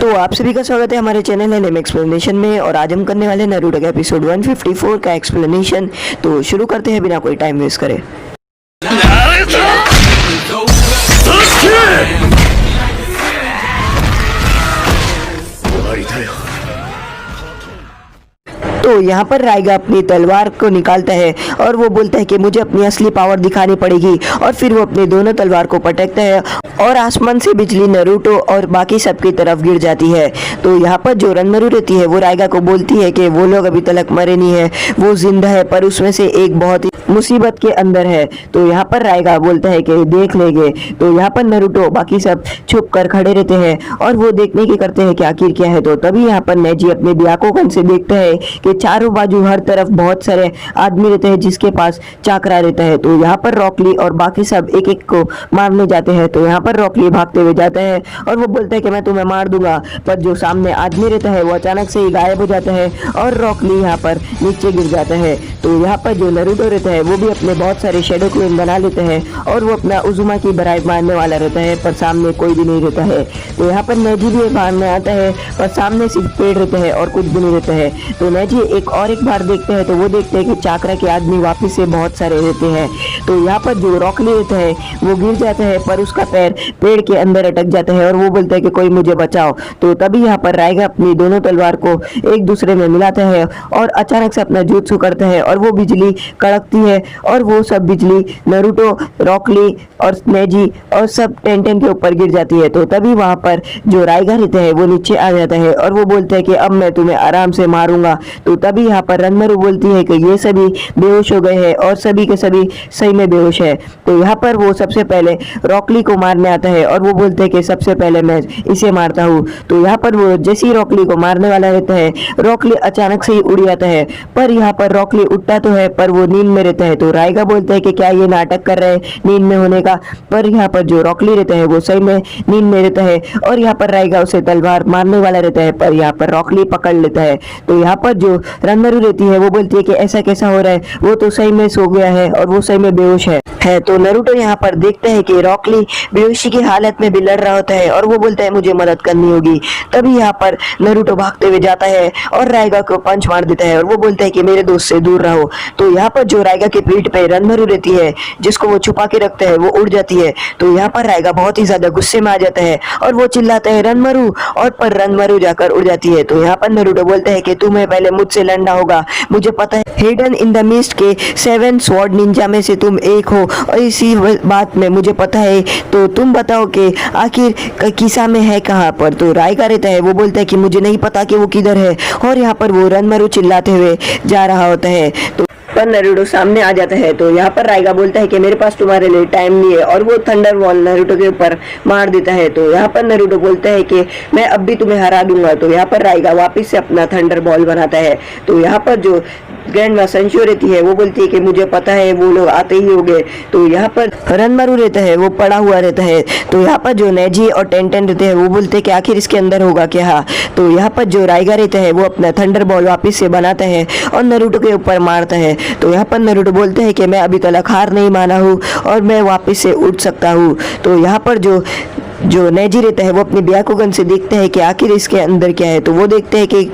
तो आप सभी का स्वागत है हमारे चैनल एनिमे एक्सप्लेनेशन में। और आज हम करने वाले हैं नारुतो का एपिसोड 154 का एक्सप्लेनेशन। तो शुरू करते हैं बिना कोई टाइम वेस्ट करे। तो यहाँ पर राइगा अपनी तलवार को निकालता है और वो बोलता है कि मुझे अपनी असली पावर दिखानी पड़ेगी। और फिर वो अपनी दोनों तलवार को पटकता है और आसमान से बिजली नारुतो और बाकी सबकी तरफ गिर जाती है। तो यहाँ पर जो रनमरू रहती है वो राइगा को बोलती है कि वो लोग अभी तक मरे नहीं है, वो जिंदा है, पर उसमें से एक बहुत ही मुसीबत के अंदर है। तो यहाँ पर राइगा बोलता है कि देख लेंगे। तो यहाँ पर नारुतो बाकी सब छुप कर खड़े रहते हैं और वो देखने की करते हैं कि आखिर क्या है। तो तभी यहाँ पर नेजी अपने ब्याकुगन से देखता है कि चारों बाजू हर तरफ बहुत सारे आदमी रहते हैं जिसके पास चाकरा रहता है। तो यहाँ पर रॉकली और बाकी सब एक एक को मारने जाते हैं। तो यहाँ पर रॉकली भागते हुए जाता है और वो बोलता है कि मैं तुम्हें मार दूंगा, पर जो सामने आदमी रहता है वो अचानक से ही गायब हो जाता है और रॉकली यहाँ पर नीचे गिर जाता है। तो यहाँ पर जो नारुतो रहता है वो भी अपने बहुत सारे शेडो क्लोन बना लेते हैं और वो अपना उजुमा की बराई मारने वाला रहता है, पर सामने कोई भी नहीं रहता है। तो यहाँ पर नेजी भी मारने आता है, पर सामने सिर्फ पेड़ रहते हैं और कुछ भी नहीं रहता है। तो नेजी एक बार देखते हैं तो वो देखते हैं कि चाकरा के आदमी वापिस से बहुत सारे रहते हैं। तो यहाँ पर जो रॉकली रहता है वो गिर जाता है, पर उसका पैर पेड़ के अंदर अटक जाता है और वो बोलता है कि कोई मुझे बचाओ। तो तभी यहाँ पर राइगा अपनी दोनों तलवार को एक दूसरे में मिलाता है और अचानक से अपना जुत्सु करता है और वो बिजली कड़कती है और वो सब बिजली नारुतो, रॉकली और नेजी और सब टेंटेन के ऊपर गिर जाती है। तो तभी वहाँ पर जो राइगा रहता है वो नीचे आ जाता है और वो बोलता है कि अब मैं तुम्हें आराम से मारूंगा। तो तभी यहाँ पर रनमरू बोलती है कि ये सभी बेहोश हो गए हैं और सभी के सभी सही में बेहोश है। तो यहाँ पर वो सबसे पहले रॉकली को मारने आता है और वो बोलते हैं कि सबसे पहले मैं इसे मारता हूँ। तो यहाँ पर वो जैसे ही रॉकली को मारने वाला रहता है, रॉकली अचानक से ही उड़ जाता है। पर यहाँ पर रॉकली उठता तो है पर वो नींद में रहता है। तो राइगा बोलता है कि क्या ये नाटक कर रहे हैं नींद में होने का, पर यहाँ पर जो रॉकली रहता है वो सही में नींद में रहता है और यहाँ पर राइगा उसे तलवार मारने वाला रहता है, पर यहाँ पर रॉकली पकड़ लेता है। तो यहाँ पर जो रनमरू रहती है वो बोलती है कि ऐसा कैसा हो रहा है, वो तो सही में सो गया है और वो सही में बेहोश है। तो नारुतो यहाँ पर देखते हैं कि रॉकली बेहोशी की हालत में भी लड़ रहा होता है और वो बोलता है मुझे मदद करनी होगी। तभी यहाँ पर नारुतो भागते हुए जाता है और राइगा को पंच मार देता है और वो बोलता है कि मेरे दोस्त से दूर रहो। तो यहाँ पर जो राइगा की पीठ पे रनमरू रहती है जिसको वो छुपा के रखता है वो उड़ जाती है। तो यहाँ पर राइगा बहुत ही ज्यादा गुस्से में आ जाता है और वो चिल्लाता है रनमरू, और पर रनमरू जाकर उड़ जाती है। तो यहाँ पर नारुतो बोलता है कि तुम्हें पहले मुझसे लड़ना होगा, मुझे पता है हिडन इन द मिस्ट के 7 स्वॉर्ड निंजा में से तुम एक हो और इसी बात में मुझे पता है। तो तुम बताओ कि आखिर किसा में है कहाँ पर। तो राइगा रहता है वो बोलता है कि मुझे नहीं पता कि वो किधर है और यहाँ पर वो रनमरू चिल्लाते हुए जा रहा होता है। तो पर नारुतो सामने आ जाता है। तो यहाँ पर राइगा बोलता है कि मेरे पास तुम्हारे लिए टाइम नहीं है और वो थंडर बॉल नारुतो के ऊपर मार देता है। तो यहाँ पर नारुतो बोलता है कि मैं अब भी तुम्हें हरा दूंगा। तो यहाँ पर राइगा वापस से अपना थंडर बॉल बनाता है। तो यहाँ पर जो ग्रैंडमा संशो रहती है वो बोलती है कि मुझे पता है वो लोग आते ही होंगे। तो यहाँ पर रनमरू रहता है वो पड़ा हुआ रहता है। तो यहाँ पर जो नेजी और टेंटेन रहते हैं वो बोलते हैं कि आखिर इसके अंदर होगा क्या। तो यहाँ पर जो राइगा रहता है वो अपना थंडर बॉल वापस से बनाता है और नारुतो के ऊपर मारता है। तो यहाँ पर नारुतो बोलते हैं कि मैं अभी तक हार नहीं माना हूँ और मैं वापस से उठ सकता हूँ। तो यहाँ पर जो नेजी रहता है वो अपनी ब्याकुगन से देखते हैं कि आखिर इसके अंदर क्या है। तो वो देखते हैं कि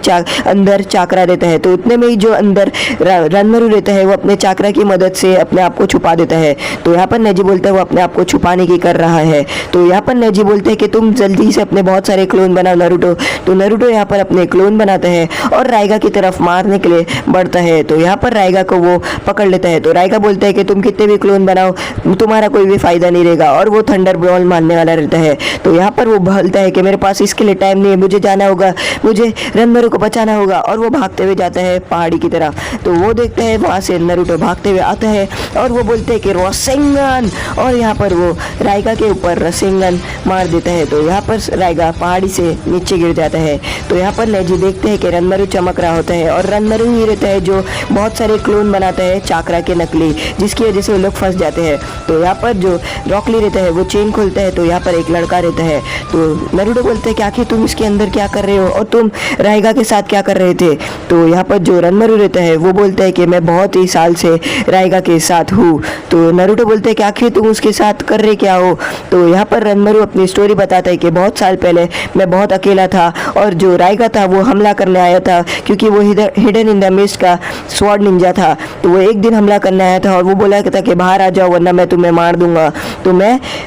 अंदर चाकरा रहता है। तो उतने में ही जो अंदर रनमरू रहता है वो अपने चाकरा की मदद से अपने आप को छुपा देता है। तो यहाँ पर नेजी बोलता है वो अपने आप को छुपाने की कर रहा है। तो यहाँ पर नेजी बोलते हैं कि तुम जल्दी से अपने बहुत सारे क्लोन बनाओ नारुतो। तो नारुतो यहाँ पर अपने क्लोन बनाता है और राइगा की तरफ मारने के लिए बढ़ता है। तो यहाँ पर राइगा को वो पकड़ लेता है। तो राइगा बोलता है कि तुम कितने भी क्लोन बनाओ तुम्हारा कोई भी फायदा नहीं रहेगा और वो थंडर बॉल मारने वाला रहता है। तो यहाँ पर वो बोलता है कि मेरे पास इसके लिए टाइम नहीं है, मुझे जाना होगा, मुझे रनमरू को बचाना होगा और वो भागते हुए जाता है पहाड़ी की तरफ। तो वो देखता है वहाँ से नारुतो भागते हुए आता है और वो बोलते हैं कि रसेंगन, और यहाँ पर वो राइगा के ऊपर रसेंगन मार देता है। तो यहाँ पर राइगा पहाड़ी से नीचे गिर जाता है। तो यहाँ पर नेजी देखते हैं कि रनमरू चमक रहा होता है और रनमरू ही रहता है जो बहुत सारे क्लोन बनाता है चाकरा के नकली, जिसकी वजह से वो लोग फंस जाते हैं। तो यहाँ पर जो रॉकली रहता है वो चेन खोलता है। तो यहाँ पर एक लड़का लड़का रहता है। तो नारुतो बोलते हैं कि आखिर तुम इसके अंदर क्या कर रहे हो और तुम राइगा के साथ क्या कर रहे थे। तो यहाँ पर जो रनमरू रहता है वो बोलता है कि मैं बहुत ही साल से राइगा के साथ हूँ। तो नारुतो बोलते हैं कि आखिर तुम उसके साथ कर रहे क्या हो। तो यहाँ पर रनमरू अपनी स्टोरी बताता है कि बहुत साल पहले मैं बहुत अकेला था और जो राइगा था वो हमला करने आया था, क्योंकि वो हिडन इन द मिस्ट का स्वॉर्ड निंजा था। तो वो एक दिन हमला करने आया था और वो बोला था कि बाहर आ जाओ वरना मैं तुम्हें मार दूंगा। तो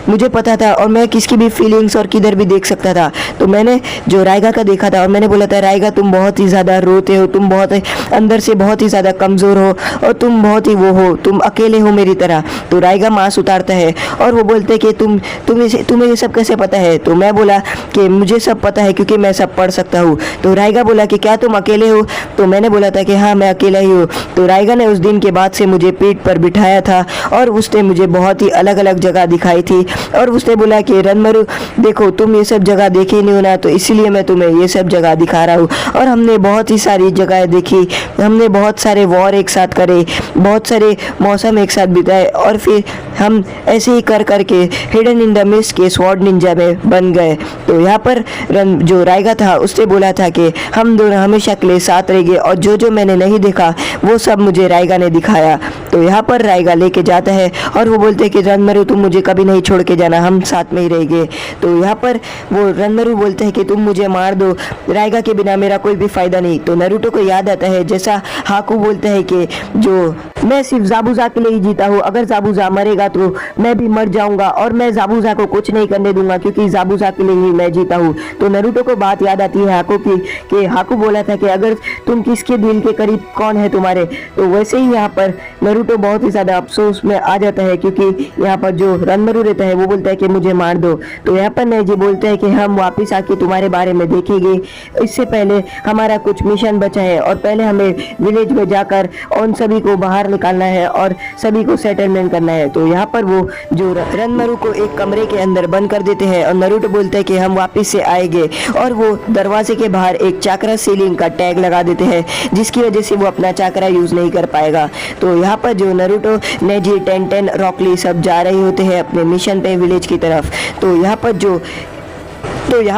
मुझे पता था और मैं किसकी भी फीलिंग्स और किधर भी देख सकता था। तो मैंने जो राइगा का देखा था और मैंने बोला था राइगा तुम बहुत ही ज़्यादा रोते हो, तुम बहुत अंदर से बहुत ही ज़्यादा कमज़ोर हो और तुम बहुत ही वो हो, तुम अकेले हो मेरी तरह। तो राइगा मांस उतारता है और वो बोलते हैं कि तुम्हें ये सब कैसे पता है। तो मैं बोला कि मुझे सब पता है क्योंकि मैं सब पढ़ सकता हूँ। तो राइगा बोला कि क्या तुम अकेले हो। तो मैंने बोला था कि हाँ मैं अकेला ही हूँ। तो राइगा ने उस दिन के बाद से मुझे पीठ पर बिठाया था और उसने मुझे बहुत ही अलग अलग जगह दिखाई थी और उसने बोला कि रनमरू देखो तुम ये सब जगह देखे नहीं हो ना, तो इसीलिए मैं तुम्हें ये सब जगह दिखा रहा हूँ। और हमने बहुत ही सारी जगह देखी, हमने बहुत सारे वॉर एक साथ करे, बहुत सारे मौसम एक साथ बिताए और फिर हम ऐसे ही कर करके हिडन इन द मिस्ट के स्वॉर्ड निंजा में बन गए। तो यहाँ पर जो राइगा था उसने बोला था कि हम दोनों हमेशा के लिए साथ रहेंगे और जो जो मैंने नहीं देखा वो सब मुझे राइगा ने दिखाया। तो यहाँ पर राइगा लेके जाता है और वो बोलते हैं कि रनमरू तुम मुझे कभी नहीं छोड़ के जाना, हम साथ में ही रहेंगे। तो यहाँ पर वो रनमरू बोलते हैं कि तुम मुझे मार दो, राइगा के बिना मेरा कोई भी फायदा नहीं। तो नारुतो को याद आता है जैसा हाकू बोलता है कि जो मैं सिर्फ ज़ाबुज़ा के लिए ही जीता हूँ, अगर ज़ाबुज़ा मरेगा तो मैं भी मर जाऊंगा और मैं ज़ाबुज़ा को कुछ नहीं करने दूंगा क्योंकि ज़ाबुज़ा के लिए ही मैं जीता हूँ। तो नारुतो को बात याद आती है हाकू की कि हाकू बोला था कि अगर तुम किसके दिल के करीब कौन है तुम्हारे। तो वैसे ही यहाँ पर नारुतो बहुत ही ज़्यादा अफसोस में आ जाता है क्योंकि यहाँ पर जो रनमरू रहता है वो बोलता है कि मुझे मार दो। तो यहाँ पर नेजी बोलते हैं कि हम वापस आके तुम्हारे बारे में देखेंगे, इससे पहले हमारा कुछ मिशन बचा है और पहले हमें विलेज में जाकर उन सभी को बाहर निकालना है और सभी को सेटलमेंट करना है। तो यहाँ पर वो जो रनमरू को एक कमरे के अंदर बंद कर देते हैं और नारुतो बोलता है कि हम वापस से आएंगे और वो दरवाजे के बाहर एक चाकरा सीलिंग का टैग लगा देते हैं जिसकी वजह से वो अपना चाकरा यूज नहीं कर पाएगा। तो यहाँ पर जो नारुतो, नेजी, टेंटेन, रॉकली सब जा रहे होते हैं अपने मिशन पे विलेज की तरफ। तो यहाँ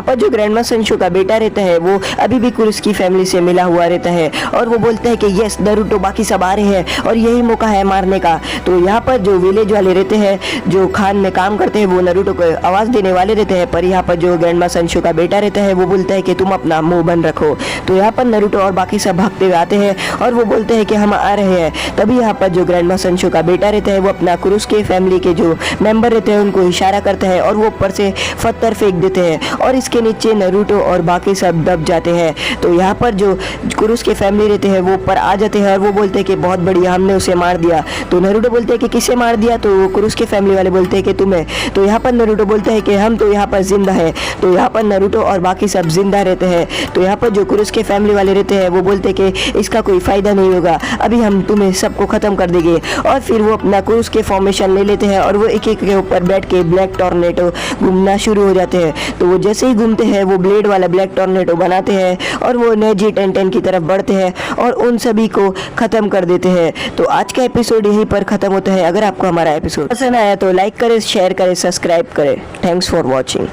पर जो ग्रैंडमा संशु का बेटा रहता है वो अभी भी कुरुस की फैमिली से मिला हुआ रहता है और वो बोलता है कि यस नारुतो बाकी सब आ रहे हैं और यही मौका है मारने का। तो यहाँ पर जो विलेज वाले रहते हैं जो खान में काम करते हैं वो नारुतो को आवाज़ देने वाले रहते हैं, पर यहाँ पर जो ग्रैंडमा संशु का बेटा रहता है वो बोलता है कि तुम अपना मुंह बंद रखो। तो यहाँ पर नारुतो और बाकी सब भागते हुए आते हैं और वो बोलते हैं कि हम आ रहे हैं। तभी यहाँ पर जो ग्रैंडमा संशु का बेटा रहता है वो अपना कुरुस के फैमिली के जो मेंबर रहते हैं उनको इशारा करता है और वो ऊपर से पत्थर फेंक देते हैं और इसके नीचे नारुतो और बाकी सब दब जाते हैं। तो यहाँ पर जो कुरुस के फैमिली रहते हैं वो ऊपर आ जाते हैं और वो बोलते हैं कि बहुत बढ़िया हमने उसे मार दिया। तो नारुतो बोलते हैं कि किसे मार दिया। तो वो कुरुस के फैमिली वाले बोलते हैं कि तुम्हें। तो यहाँ पर नारुतो बोलते हैं कि हम तो यहाँ पर जिंदा है। तो यहाँ पर नारुतो और बाकी सब जिंदा रहते हैं। तो यहाँ पर जो कुरुस के फैमिली वाले रहते हैं वो बोलते हैं कि इसका कोई फायदा नहीं होगा, अभी हम तुम्हें सबको खत्म कर देंगे। और फिर वो अपना कुरुस के फॉर्मेशन ले लेते हैं और वो एक एक के ऊपर बैठ के ब्लैक टॉर्नेडो घूमना शुरू हो जाते हैं। तो वो जैसे ही घूमते हैं वो ब्लेड वाला ब्लैक टॉर्नेडो बनाते हैं और वो नेजी टेंटेन की तरफ बढ़ते हैं और उन सभी को खत्म कर देते हैं। तो आज का एपिसोड यहीं पर खत्म होता है। अगर आपको हमारा एपिसोड पसंद आया तो लाइक करें, शेयर करें, सब्सक्राइब करें। Thanks for watching.